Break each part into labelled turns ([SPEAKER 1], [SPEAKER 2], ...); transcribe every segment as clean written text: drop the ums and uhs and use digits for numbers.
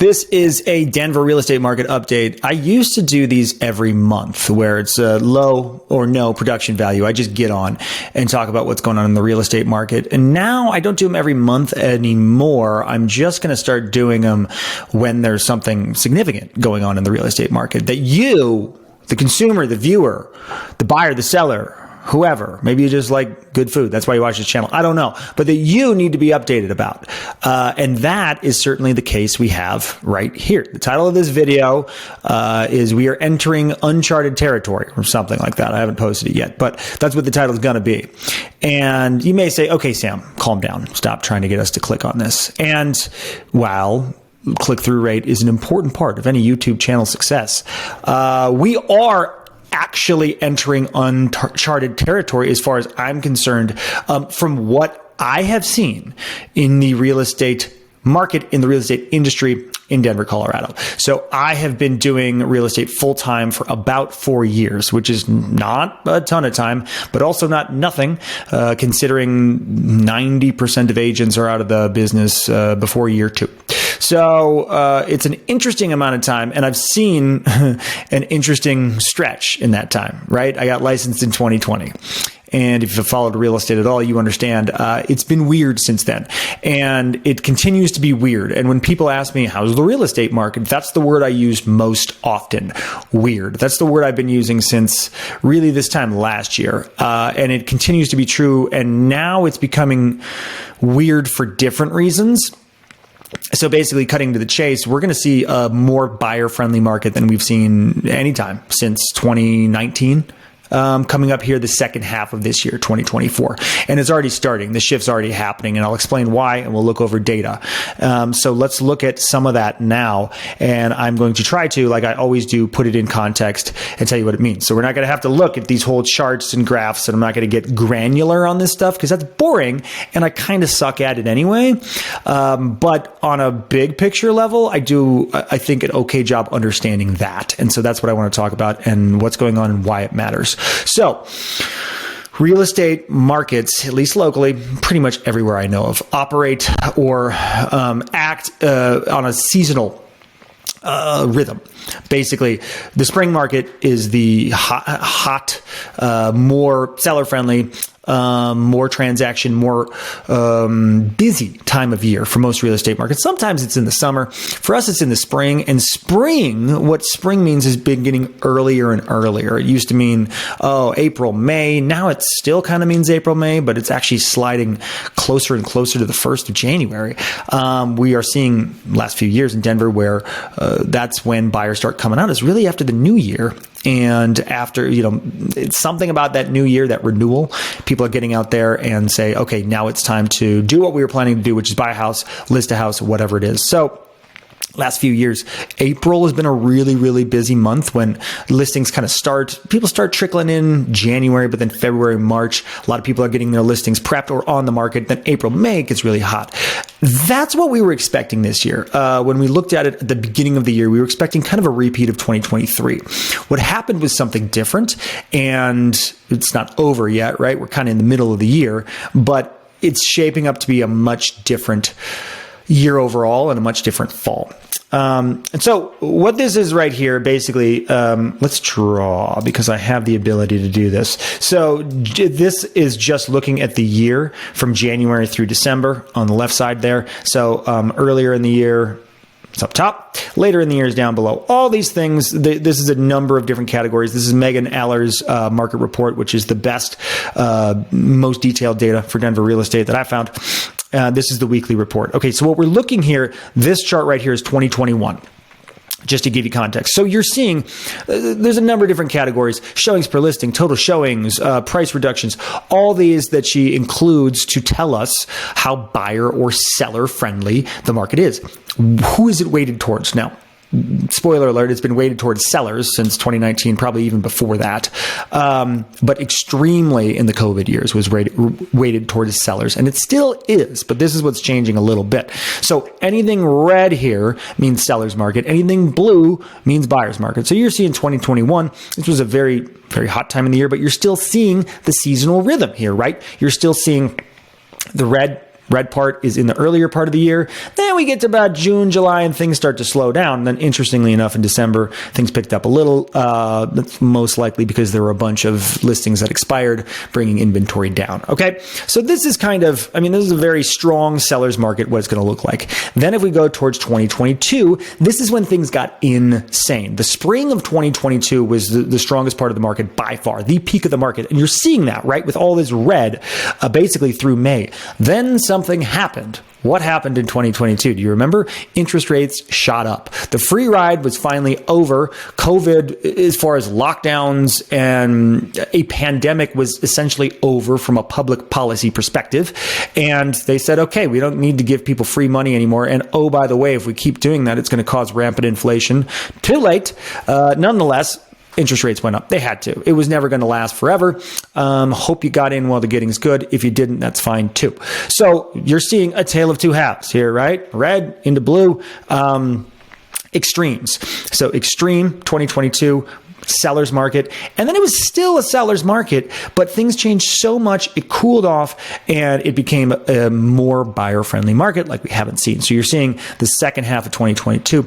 [SPEAKER 1] This is a Denver real estate market update. I used to do these every month where it's a low or no production value. I just get on and talk about what's going on in the real estate market. And now I don't do them every month anymore. I'm just going to start doing them when there's something significant going on in the real estate market that you, the consumer, the viewer, the buyer, the seller, whoever, maybe you just like good food. That's why you watch this channel. I don't know, but that you need to be updated about. And that is certainly the case we have right here. The title of this video is We Are Entering Uncharted Territory or something like that. I haven't posted it yet, but that's what the title is going to be. And you may say, okay, Sam, calm down. Stop trying to get us to click on this. And while click-through rate is an important part of any YouTube channel success, we are actually entering uncharted territory as far as I'm concerned, from what I have seen in the real estate market, in the real estate industry in Denver, Colorado. So I have been doing real estate full time for about 4 years, which is not a ton of time, but also not nothing, considering 90% of agents are out of the business before year 2. So it's an interesting amount of time, and I've seen an interesting stretch in that time, right? I got licensed in 2020. And if you've followed real estate at all, you understand it's been weird since then. And it continues to be weird. And when people ask me, how's the real estate market? That's the word I use most often. Weird. That's the word I've been using since really this time last year. And it continues to be true. And now it's becoming weird for different reasons. So basically, cutting to the chase, we're going to see a more buyer-friendly market than we've seen anytime since 2019. Coming up here the second half of this year, 2024. And it's already starting. The shift's already happening, and I'll explain why, and we'll look over data. So let's look at some of that now, and I'm going to try to, like I always do, put it in context and tell you what it means. So we're not going to have to look at these whole charts and graphs, and I'm not going to get granular on this stuff because that's boring, and I kind of suck at it anyway. But on a big picture level, I think, an okay job understanding that. And so that's what I want to talk about and what's going on and why it matters. So, real estate markets, at least locally, pretty much everywhere I know of, operate or act on a seasonal rhythm. Basically, the spring market is the hot, more seller-friendly, more transaction, more busy time of year for most real estate markets. Sometimes it's in the summer. For us, it's in the spring. And spring, what spring means is beginning earlier and earlier. It used to mean, April, May. Now it still kind of means April, May, but it's actually sliding closer and closer to the 1st of January. We are seeing last few years in Denver where that's when buyers start coming out, is really after the new year. And after, it's something about that new year, that renewal, people are getting out there and say, okay, now it's time to do what we were planning to do, which is buy a house, list a house, whatever it is. So last few years, April has been a really, really busy month when listings kind of people start trickling in January, but then February, March, a lot of people are getting their listings prepped or on the market. Then April, May, it gets really hot. That's what we were expecting this year. When we looked at it at the beginning of the year, we were expecting kind of a repeat of 2023. What happened was something different, and it's not over yet, right? We're kind of in the middle of the year, but it's shaping up to be a much different year overall and a much different fall. And so what this is right here, basically, let's draw because I have the ability to do this. So this is just looking at the year from January through December on the left side there. So earlier in the year, it's up top. Later in the year is down below. All these things, this is a number of different categories. This is Megan Aller's market report, which is the best, most detailed data for Denver real estate that I found. This is the weekly report. Okay, so what we're looking here, this chart right here is 2021. Just to give you context. So you're seeing there's a number of different categories: showings per listing, total showings, price reductions, all these that she includes to tell us how buyer or seller friendly the market is. Who is it weighted towards? Now, spoiler alert, it's been weighted towards sellers since 2019, probably even before that. But extremely in the COVID years was weighted towards sellers. And it still is, but this is what's changing a little bit. So anything red here means seller's market. Anything blue means buyer's market. So you're seeing 2021, this was a very, very hot time in the year, but you're still seeing the seasonal rhythm here, right? You're still seeing the red red part is in the earlier part of the year. Then we get to about June, July, and things start to slow down. And then interestingly enough, in December, things picked up a little. That's most likely because there were a bunch of listings that expired, bringing inventory down. Okay. So this is this is a very strong seller's market, what it's going to look like. Then if we go towards 2022, this is when things got insane. The spring of 2022 was the strongest part of the market by far, the peak of the market. And you're seeing that, right? With all this red, basically through May. Then something happened. What happened in 2022? Do you remember? Interest rates shot up. The free ride was finally over. COVID, as far as lockdowns and a pandemic, was essentially over from a public policy perspective. And they said, okay, we don't need to give people free money anymore. And oh, by the way, if we keep doing that, it's going to cause rampant inflation. Too late. Nonetheless, interest rates went up. They had to. It was never going to last forever. Hope you got in while the getting's good. If you didn't, that's fine too. So you're seeing a tale of two halves here, right? Red into blue, extremes. So extreme 2022. Seller's market. And then it was still a seller's market, but things changed so much, it cooled off and it became a more buyer-friendly market like we haven't seen. So you're seeing the second half of 2022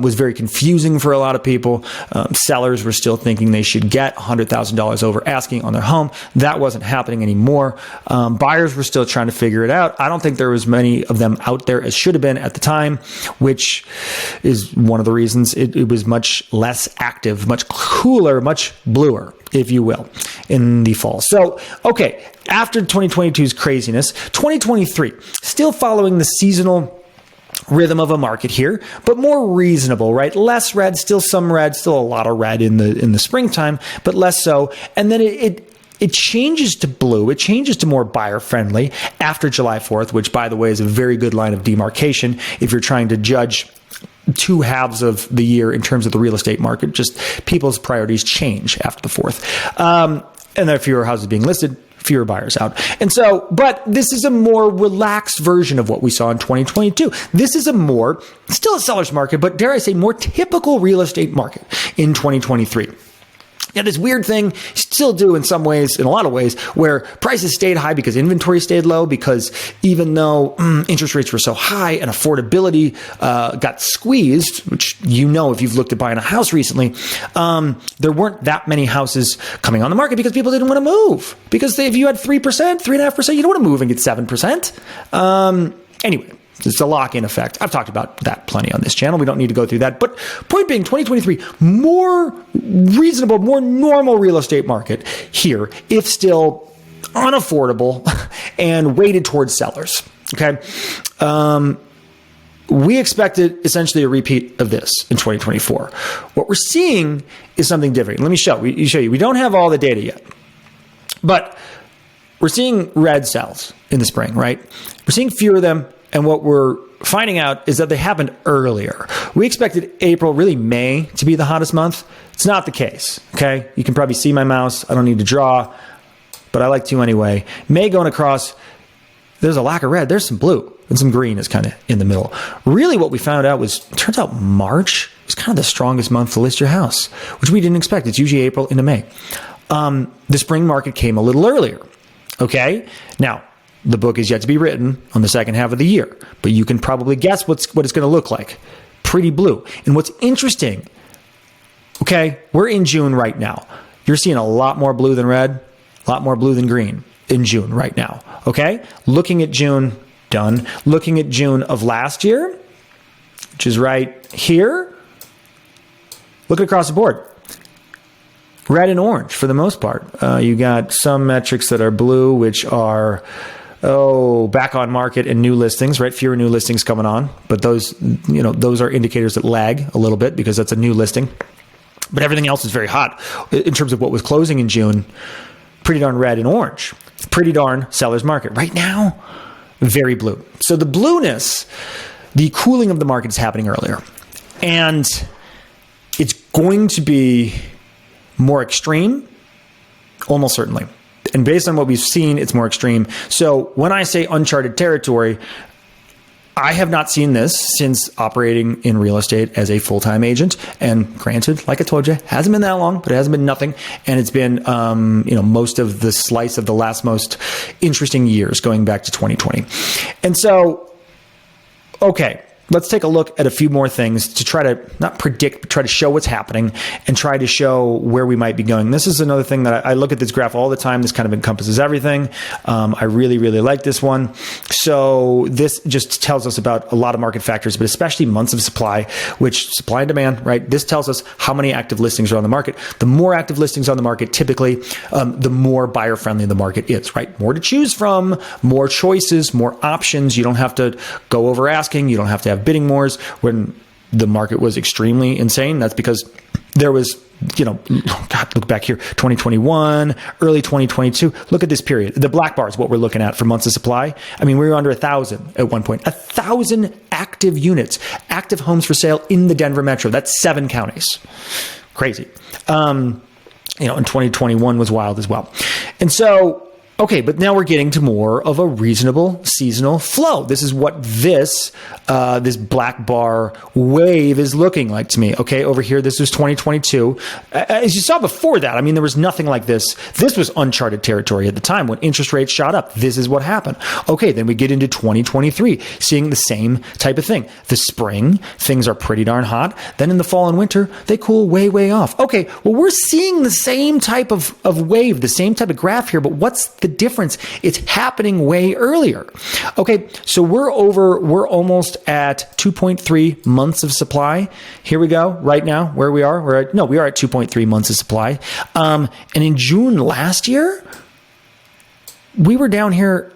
[SPEAKER 1] was very confusing for a lot of people. Sellers were still thinking they should get $100,000 over asking on their home. That wasn't happening anymore. Buyers were still trying to figure it out. I don't think there was many of them out there as should have been at the time, which is one of the reasons it was much less active, much cooler, much bluer, if you will, in the fall. So, okay, after 2022's craziness, 2023, still following the seasonal rhythm of a market here, but more reasonable, right? Less red, still some red, still a lot of red in the springtime, but less so. And then it changes to blue. It changes to more buyer-friendly after July 4th, which, by the way, is a very good line of demarcation if you're trying to judge two halves of the year in terms of the real estate market. Just people's priorities change after the 4th. And there are fewer houses being listed, fewer buyers out. And so, but this is a more relaxed version of what we saw in 2022. This is still a seller's market, but dare I say, more typical real estate market in 2023. Yeah, this weird thing still do in some ways, in a lot of ways, where prices stayed high because inventory stayed low, because even though interest rates were so high and affordability got squeezed, which if you've looked at buying a house recently, there weren't that many houses coming on the market because people didn't want to move. Because if you had 3%, 3.5%, you don't want to move and get 7%. Anyway. It's a lock-in effect. I've talked about that plenty on this channel. We don't need to go through that. But point being, 2023, more reasonable, more normal real estate market here, if still unaffordable and weighted towards sellers. Okay. We expected essentially a repeat of this in 2024. What we're seeing is something different. Let me show you. We don't have all the data yet, but we're seeing red cells in the spring, right? We're seeing fewer of them. And what we're finding out is that they happened earlier. We expected April, really May, to be the hottest month. It's not the case, okay? You can probably see my mouse. I don't need to draw, but I like to anyway. May going across, there's a lack of red. There's some blue and some green is kind of in the middle. Really what we found out was, it turns out March was kind of the strongest month to list your house, which we didn't expect. It's usually April into May. The spring market came a little earlier, okay? Now, the book is yet to be written on the second half of the year, but you can probably guess what it's going to look like. Pretty blue. And what's interesting, okay, we're in June right now. You're seeing a lot more blue than red, a lot more blue than green in June right now, okay? Looking at June, done. Looking at June of last year, which is right here, look across the board. Red and orange for the most part. You got some metrics that are blue, which are back on market and new listings, right? Fewer new listings coming on, but those are indicators that lag a little bit because that's a new listing. But everything else is very hot in terms of what was closing in June. Pretty darn red and orange. Pretty darn seller's market. Right now, very blue. So the blueness, the cooling of the market is happening earlier. And it's going to be more extreme, almost certainly. And based on what we've seen, it's more extreme. So when I say uncharted territory, I have not seen this since operating in real estate as a full-time agent. And granted, like I told you, hasn't been that long, but it hasn't been nothing. And it's been, most of the slice of the last most interesting years going back to 2020. And so, okay, let's take a look at a few more things to try to not predict, but try to show what's happening and try to show where we might be going. This is another thing that I look at this graph all the time. This kind of encompasses everything. I really, really like this one. So this just tells us about a lot of market factors, but especially months of supply, which supply and demand, right? This tells us how many active listings are on the market. The more active listings on the market, typically, the more buyer friendly the market is, right? More to choose from, more choices, more options. You don't have to go over asking. You don't have to have bidding wars. When the market was extremely insane, that's because there was, look back here, 2021, early 2022. Look at this period. The black bar is what we're looking at for months of supply. I mean, we were under 1,000 at one point. 1,000 active units, active homes for sale in the Denver metro. That's 7 counties. Crazy. And 2021 was wild as well. And so, okay, but now we're getting to more of a reasonable seasonal flow. This is what this black bar wave is looking like to me. Okay, over here, this was 2022. As you saw before that, I mean, there was nothing like this. This was uncharted territory at the time when interest rates shot up. This is what happened. Okay, then we get into 2023, seeing the same type of thing. The spring, things are pretty darn hot. Then in the fall and winter, they cool way, way off. Okay, well, we're seeing the same type of wave, the same type of graph here, but what's the difference? It's happening way earlier. Okay, so we're almost at 2.3 months of supply. Here we go. Right now, where we are, we are at 2.3 months of supply. And in June last year, we were down here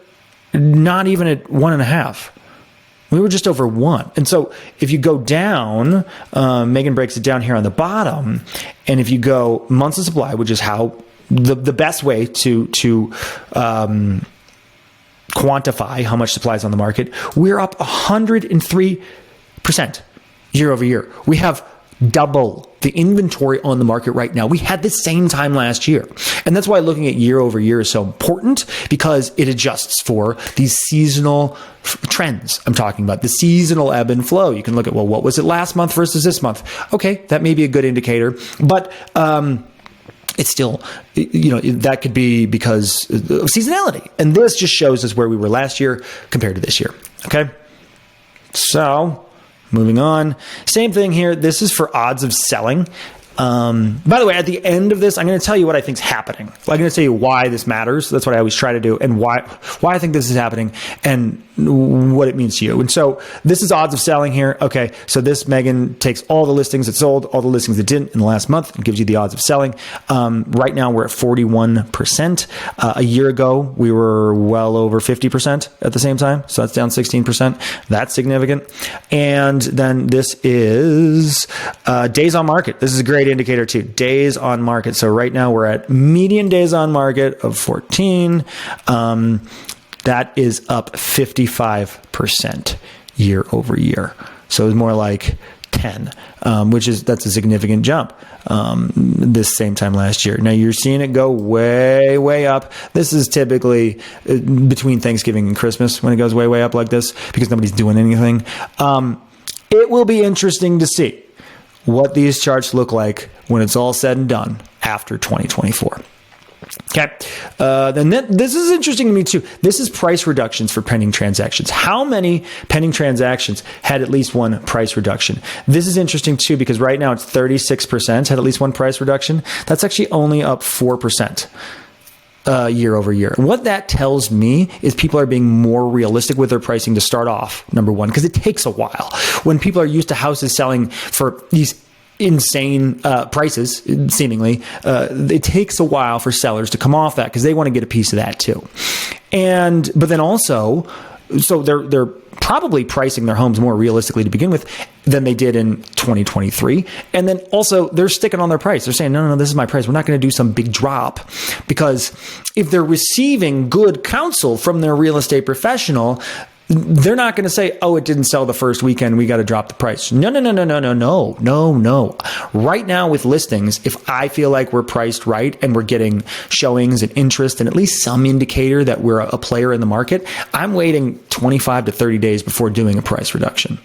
[SPEAKER 1] not even at 1.5. We were just over 1. And so if you go down, Megan breaks it down here on the bottom. And if you go months of supply, which is how the best way to quantify how much supply is on the market, we're up 103% year over year. We have double the inventory on the market right now. We had the same time last year. And that's why looking at year over year is so important, because it adjusts for these seasonal trends I'm talking about, the seasonal ebb and flow. You can look at, well, what was it last month versus this month? Okay, that may be a good indicator, but it's still, that could be because of seasonality. And this just shows us where we were last year compared to this year. Okay. So moving on, same thing here. This is for odds of selling. By the way, at the end of this, I'm going to tell you what I think is happening. I'm going to tell you why this matters. That's what I always try to do, and why I think this is happening and what it means to you. And so this is odds of selling here. Okay, so this, Megan, takes all the listings that sold, all the listings that didn't in the last month, and gives you the odds of selling. Right now, we're at 41%. A year ago, we were well over 50% at the same time. So that's down 16%. That's significant. And then this is days on market. This is a great indicator too. Days on market. So right now we're at median days on market of 14. That is up 55% year over year. So it's more like 10, that's a significant jump this same time last year. Now you're seeing it go way, way up. This is typically between Thanksgiving and Christmas when it goes way, way up like this, because nobody's doing anything. It will be interesting to see what these charts look like when it's all said and done after 2024. Okay. Then this is interesting to me too. This is price reductions for pending transactions. How many pending transactions had at least one price reduction? This is interesting too, because right now it's 36% had at least one price reduction. That's actually only up 4%. Year over year. And what that tells me is people are being more realistic with their pricing to start off, number one, because it takes a while. When people are used to houses selling for these insane prices, seemingly, it takes a while for sellers to come off that because they want to get a piece of that too. But then also, so they're probably pricing their homes more realistically to begin with than they did in 2023. And then also they're sticking on their price. They're saying, no, this is my price. We're not going to do some big drop, because if they're receiving good counsel from their real estate professional, they're not going to say, oh, it didn't sell the first weekend, we got to drop the price. No. Right now with listings, if I feel like we're priced right and we're getting showings and interest and at least some indicator that we're a player in the market, I'm waiting 25 to 30 days before doing a price reduction.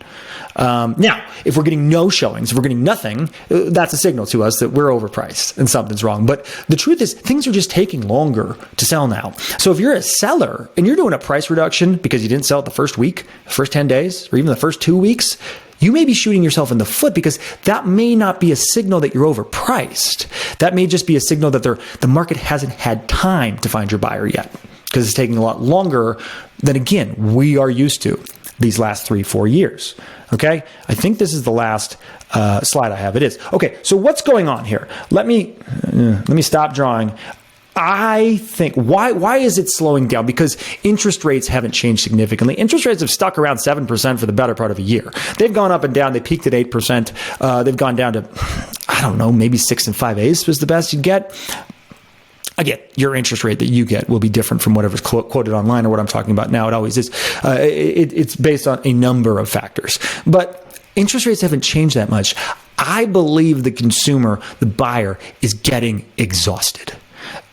[SPEAKER 1] Now, if we're getting no showings, if we're getting nothing, that's a signal to us that we're overpriced and something's wrong. But the truth is, things are just taking longer to sell now. So if you're a seller and you're doing a price reduction because you didn't sell it the first week, the first 10 days, or even the first 2 weeks, you may be shooting yourself in the foot because that may not be a signal that you're overpriced. That may just be a signal that the market hasn't had time to find your buyer yet because it's taking a lot longer than, again, we are used to these last 3-4 years. Okay, I think this is the last slide I have. It is. Okay, so what's going on here? Let me stop drawing. I think, why is it slowing down? Because interest rates haven't changed significantly. Interest rates have stuck around 7% for the better part of a year. They've gone up and down. They peaked at 8%. They've gone down to, I don't know, maybe 6 5/8 was the best you'd get. Again, your interest rate that you get will be different from whatever's quoted online or what I'm talking about now. It always is. It's based on a number of factors. But interest rates haven't changed that much. I believe the consumer, the buyer, is getting exhausted.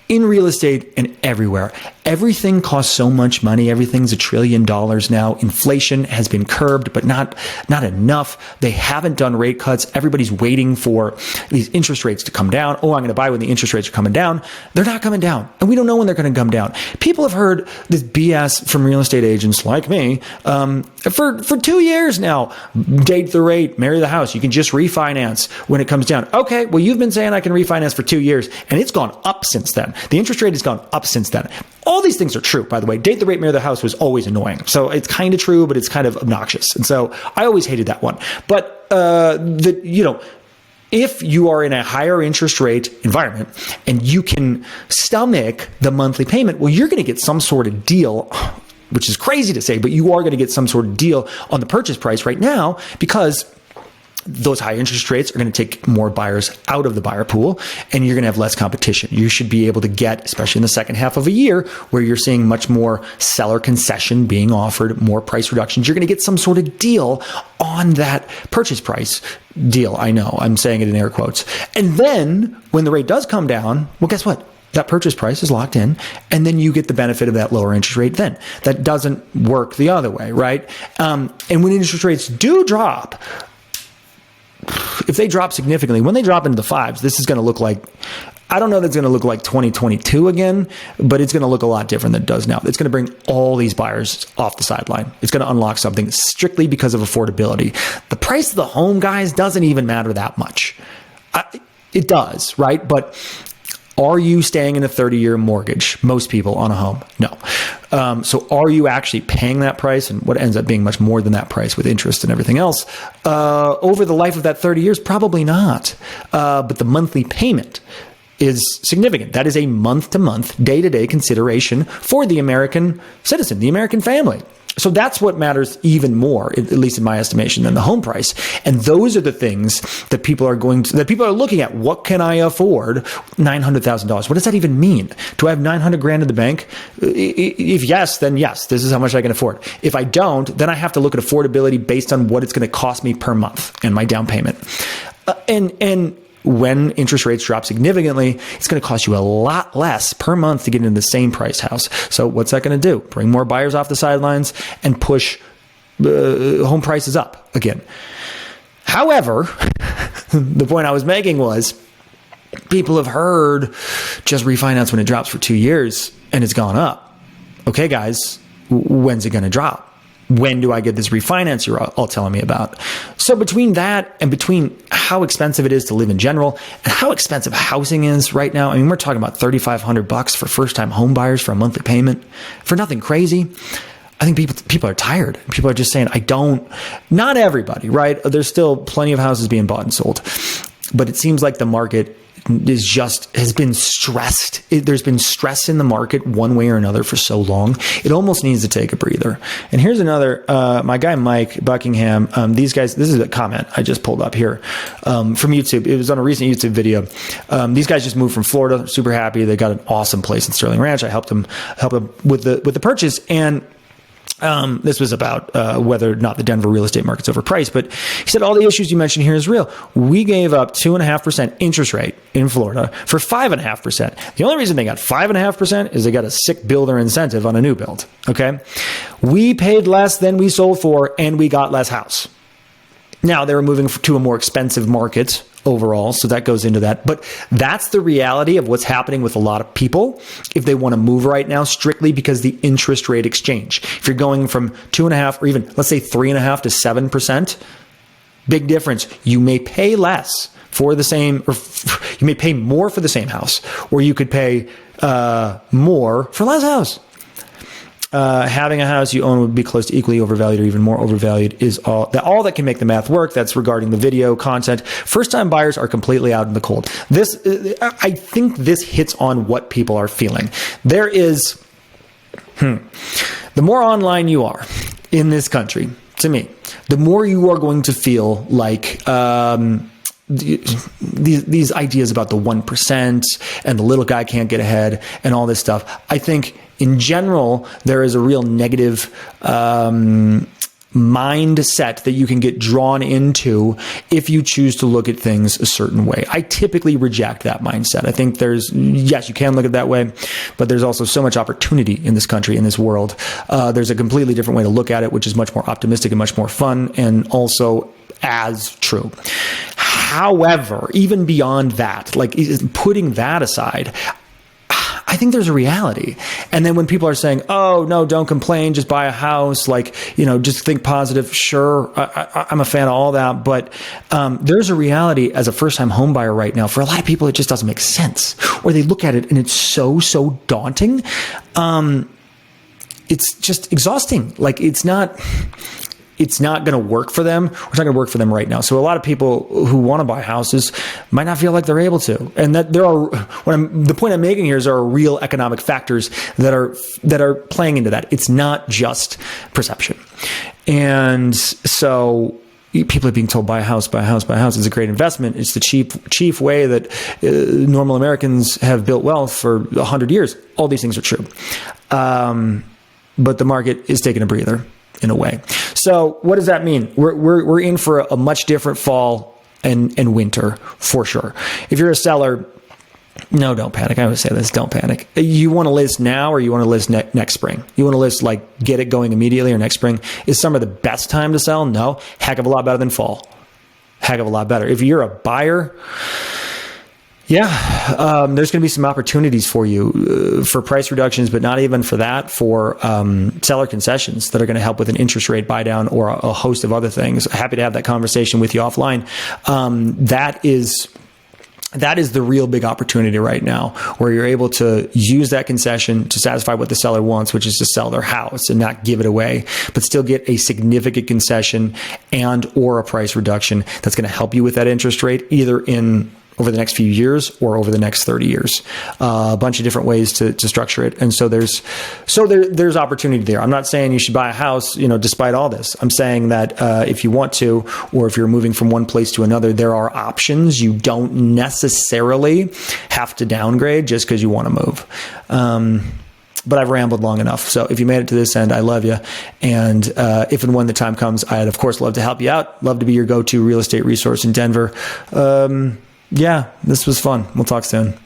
[SPEAKER 1] In real estate and everywhere, everything costs so much money. Everything's $1 trillion now. Inflation has been curbed, but not enough. They haven't done rate cuts. Everybody's waiting for these interest rates to come down. Oh, I'm going to buy when the interest rates are coming down. They're not coming down. And we don't know when they're going to come down. People have heard this BS from real estate agents like me for 2 years now. Date the rate, marry the house. You can just refinance when it comes down. Okay, well, you've been saying I can refinance for 2 years, and it's gone up since then. The interest rate has gone up since then. All these things are true, by the way. Date the rate, marry the house was always annoying. So it's kind of true, but it's kind of obnoxious. And so I always hated that one. But, if you are in a higher interest rate environment and you can stomach the monthly payment, well, you're going to get some sort of deal, which is crazy to say, but you are going to get some sort of deal on the purchase price right now because those high interest rates are going to take more buyers out of the buyer pool and you're going to have less competition. You should be able to get, especially in the second half of a year where you're seeing much more seller concession being offered, more price reductions. You're going to get some sort of deal on that purchase price deal. I know I'm saying it in air quotes. And then when the rate does come down, well, guess what? That purchase price is locked in, and then you get the benefit of that lower interest rate then. That doesn't work the other way, right? And when interest rates do drop, if they drop significantly, when they drop into the fives, this is going to look like, I don't know that it's going to look like 2022 again, but it's going to look a lot different than it does now. It's going to bring all these buyers off the sideline. It's going to unlock something strictly because of affordability. The price of the home, guys, doesn't even matter that much. It does, right? But are you staying in a 30-year mortgage? Most people on a home? No. So are you actually paying that price and what ends up being much more than that price with interest and everything else over the life of that 30 years? Probably not. But the monthly payment is significant. That is a month-to-month, day-to-day consideration for the American citizen, the American family. So that's what matters even more, at least in my estimation, than the home price. And those are the things that people are looking at. What can I afford? $900,000. What does that even mean? Do I have $900,000 in the bank? If yes, then yes, this is how much I can afford. If I don't, then I have to look at affordability based on what it's going to cost me per month and my down payment. And when interest rates drop significantly, it's going to cost you a lot less per month to get into the same price house. So what's that going to do? Bring more buyers off the sidelines and push home prices up again. However, the point I was making was people have heard just refinance when it drops for 2 years and it's gone up. Okay, guys, when's it going to drop? When do I get this refinance you're all telling me about? So between that and between how expensive it is to live in general and how expensive housing is right now, I mean, we're talking about $3,500 for first-time home buyers for a monthly payment for nothing crazy. I think people are tired. People are just saying, not everybody, right? There's still plenty of houses being bought and sold, but it seems like the market has been stressed. There's been stress in the market one way or another for so long. It almost needs to take a breather. And here's another, my guy, Mike Buckingham, these guys, this is a comment I just pulled up here, from YouTube. It was on a recent YouTube video. These guys just moved from Florida, super happy. They got an awesome place in Sterling Ranch. I helped them with the purchase. And This was about whether or not the Denver real estate market's overpriced. But he said all the issues you mentioned here is real. We gave up 2.5% interest rate in Florida for 5.5%. The only reason they got 5.5% is they got a sick builder incentive on a new build. Okay, we paid less than we sold for, and we got less house. Now they're moving to a more expensive market overall, so that goes into that. But that's the reality of what's happening with a lot of people if they want to move right now, strictly because the interest rate exchange. If you're going from 2.5 or even let's say 3.5 to 7%, big difference. You may pay less for the same, or you may pay more for the same house, or you could pay more for less house. Having a house you own would be close to equally overvalued or even more overvalued is all that can make the math work. That's regarding the video content. First-time buyers are completely out in the cold. I think this hits on what people are feeling. There is, the more online you are in this country, to me, the more you are going to feel like these ideas about the 1% and the little guy can't get ahead and all this stuff. I think in general, there is a real negative mindset that you can get drawn into if you choose to look at things a certain way. I typically reject that mindset. I think yes, you can look at it that way, but there's also so much opportunity in this country, in this world. There's a completely different way to look at it, which is much more optimistic and much more fun, and also as true. However, even beyond that, like putting that aside, I think there's a reality. And then when people are saying, oh, no, don't complain, just buy a house, like, just think positive. Sure, I'm a fan of all that. But there's a reality as a first-time home buyer right now. For a lot of people, it just doesn't make sense. Or they look at it and it's so daunting. It's just exhausting. Like, it's not going to work for them. It's not going to work for them right now. So a lot of people who want to buy houses might not feel like they're able to. And that the point I'm making here is there are real economic factors that are playing into that. It's not just perception. And so people are being told buy a house, buy a house, buy a house. It's a great investment. It's the cheap way that normal Americans have built wealth for 100 years. All these things are true. But the market is taking a breather, in a way. So what does that mean? We're in for a much different fall and winter, for sure. If you're a seller, no, don't panic. I always say this, don't panic. You want to list now, or you want to list next spring? You want to list, like, get it going immediately, or next spring? Is summer the best time to sell? No. Heck of a lot better than fall. Heck of a lot better. If you're a buyer, yeah, there's going to be some opportunities for you for price reductions, but not even for that, for seller concessions that are going to help with an interest rate buy down or a host of other things. Happy to have that conversation with you offline. That is the real big opportunity right now, where you're able to use that concession to satisfy what the seller wants, which is to sell their house and not give it away, but still get a significant concession and or a price reduction that's going to help you with that interest rate, either over the next few years or over the next 30 years. A bunch of different ways to structure it. And so there's opportunity there. I'm not saying you should buy a house, despite all this. I'm saying that if you want to, or if you're moving from one place to another, there are options. You don't necessarily have to downgrade just because you want to move. But I've rambled long enough. So if you made it to this end, I love you. And if and when the time comes, I'd, of course, love to help you out. Love to be your go-to real estate resource in Denver. Yeah, this was fun. We'll talk soon.